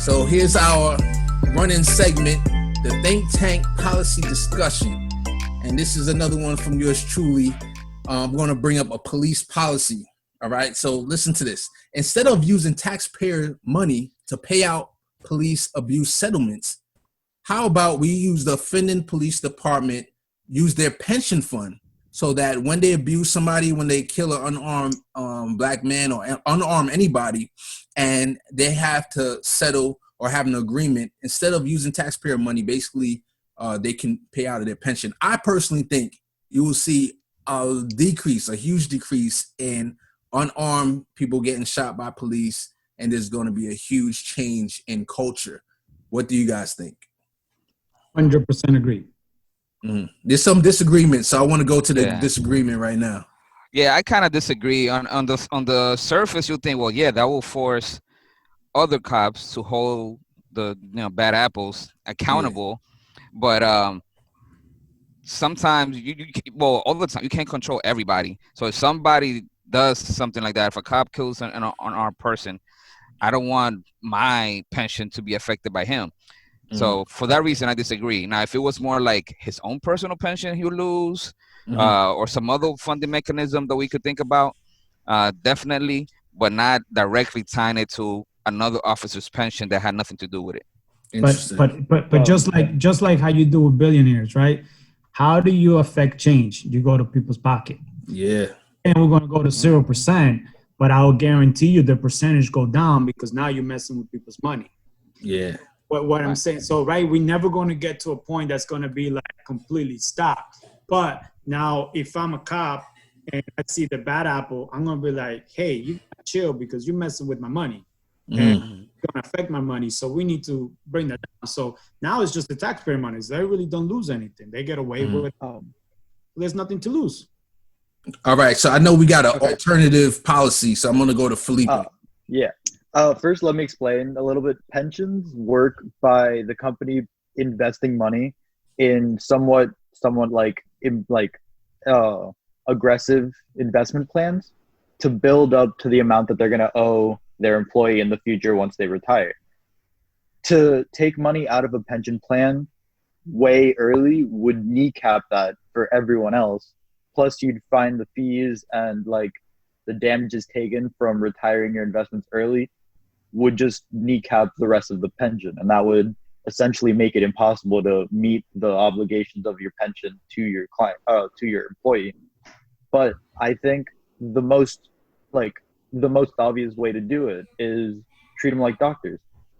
So here's our running segment, the Think Tank Policy Discussion. And this is another one from yours truly. I'm going to bring up a police policy. All right. So listen to this. Instead of using taxpayer money to pay out police abuse settlements, how about we use the offending police department, use their pension fund so that when they abuse somebody, when they kill an unarmed black man or unarmed anybody, and they have to settle or have an agreement, instead of using taxpayer money, basically they can pay out of their pension. I personally think you will see a huge decrease in unarmed people getting shot by police, and there's going to be a huge change in culture. What do you guys think? 100% agree. Mm-hmm. There's some disagreement, so I want to go to the disagreement right now. Yeah, I kind of disagree. On the surface, you think, well, yeah, that will force other cops to hold the bad apples accountable, but sometimes all the time you can't control everybody. So if somebody does something like that, if a cop kills an unarmed person, I don't want my pension to be affected by him. Mm-hmm. So for that reason, I disagree. Now, if it was more like his own personal pension he would lose, or some other funding mechanism that we could think about, definitely, but not directly tying it to another officer's pension that had nothing to do with it. But just like how you do with billionaires, right? How do you affect change? You go to people's pocket. Yeah. And we're going to go to 0%, but I'll guarantee you the percentage go down because now you're messing with people's money. Yeah. What I'm saying. So, right, we're never going to get to a point that's going to be like completely stopped. But now if I'm a cop and I see the bad apple, I'm going to be like, hey, you gotta chill because you're messing with my money. And it's going to affect my money. So we need to bring that down. So now it's just the taxpayer money. They really don't lose anything. They get away with there's nothing to lose. All right. So I know we got an alternative policy. So I'm going to go to Felipe. First, let me explain a little bit. Pensions work by the company investing money in somewhat aggressive investment plans to build up to the amount that they're going to owe their employee in the future once they retire. To take money out of a pension plan way early would kneecap that for everyone else. Plus, you'd find the fees and the damages taken from retiring your investments early would just kneecap the rest of the pension, and that would essentially make it impossible to meet the obligations of your pension to your client, to your employee. But I think the most obvious way to do it is treat them like doctors.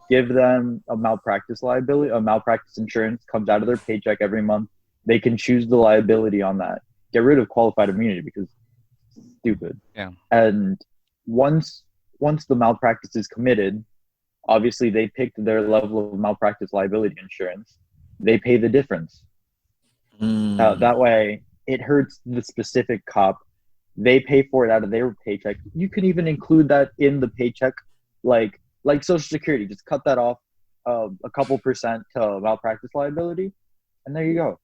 Give them a malpractice liability. A malpractice insurance comes out of their paycheck every month. They can choose the liability on that. Get rid of qualified immunity because it's stupid. Yeah. And once the malpractice is committed, obviously they picked their level of malpractice liability insurance. They pay the difference. That way, it hurts the specific cop. They pay for it out of their paycheck. You can even include that in the paycheck, like Social Security. Just cut that off a couple percent to malpractice liability, and there you go.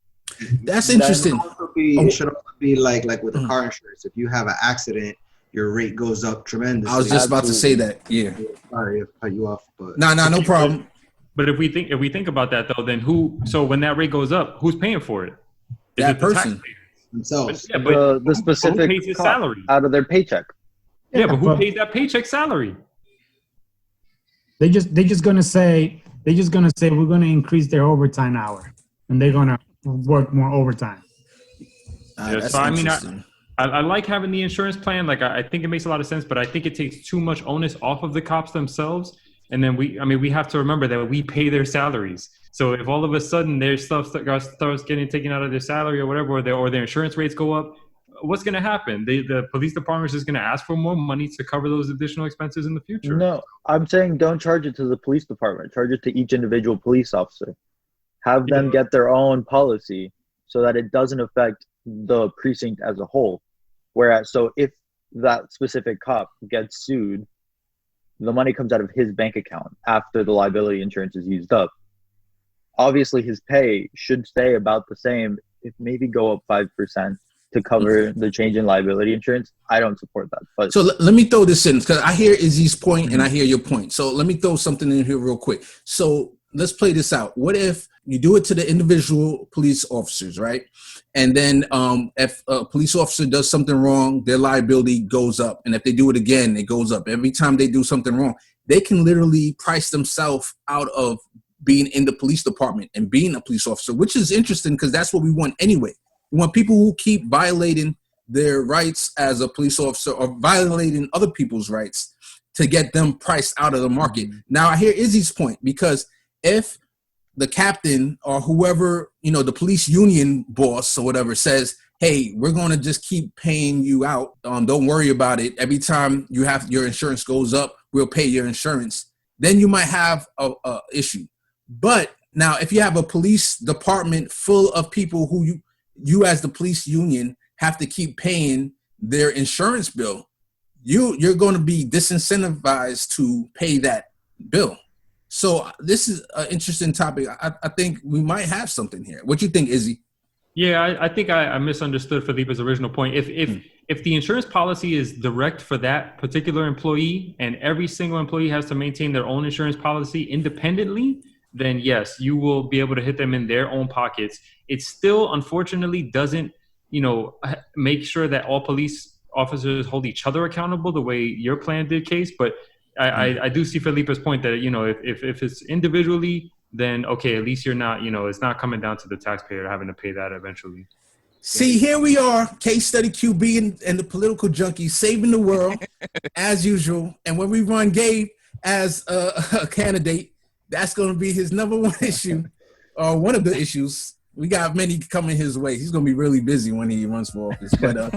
That's interesting. It should also be like with the car insurance. If you have an accident, your rate goes up tremendously. I was just about to say that. Yeah. Sorry if I cut you off, but no problem. But if we think about that though, then so when that rate goes up, who's paying for it? Is that it the person taxpayer? Themselves. But the specific who pays his salary out of their paycheck. Yeah, but who pays that paycheck salary? They're just gonna say we're gonna increase their overtime hour, and they're gonna work more overtime. So I mean, I like having the insurance plan. I think it makes a lot of sense, but I think it takes too much onus off of the cops themselves. And then we have to remember that we pay their salaries. So if all of a sudden their stuff starts getting taken out of their salary or whatever, or their insurance rates go up, what's going to happen? The police department is just going to ask for more money to cover those additional expenses in the future. No, I'm saying don't charge it to the police department. Charge it to each individual police officer. Have them get their own policy so that it doesn't affect the precinct as a whole. Whereas, so if that specific cop gets sued, the money comes out of his bank account after the liability insurance is used up. Obviously, his pay should stay about the same, if maybe go up 5%, to cover the change in liability insurance, I don't support that. But so let me throw this in, because I hear Izzy's point and I hear your point. So let me throw something in here real quick. So let's play this out. What if you do it to the individual police officers, right? And then if a police officer does something wrong, their liability goes up. And if they do it again, it goes up. Every time they do something wrong, they can literally price themselves out of being in the police department and being a police officer, which is interesting because that's what we want anyway. We want people who keep violating their rights as a police officer or violating other people's rights to get them priced out of the market. Now I hear Izzy's point, because if the captain or whoever, the police union boss or whatever says, hey, we're going to just keep paying you out. Don't worry about it. Every time your insurance goes up, we'll pay your insurance. Then you might have a issue. But now if you have a police department full of people who you as the police union have to keep paying their insurance bill, you're going to be disincentivized to pay that bill. So this is an interesting topic. I think we might have something here. What do you think, Izzy? Yeah, I think I misunderstood Felipe's original point. If the insurance policy is direct for that particular employee and every single employee has to maintain their own insurance policy independently, then yes, you will be able to hit them in their own pockets. It still, unfortunately, doesn't, make sure that all police officers hold each other accountable the way your plan did, Case. But I do see Felipe's point that, if it's individually, then okay, at least you're not, it's not coming down to the taxpayer having to pay that eventually. See, here we are, Case Study QB and the political junkie saving the world as usual. And when we run Gabe as a candidate, that's going to be his number one issue, or one of the issues. We got many coming his way. He's going to be really busy when he runs for office. But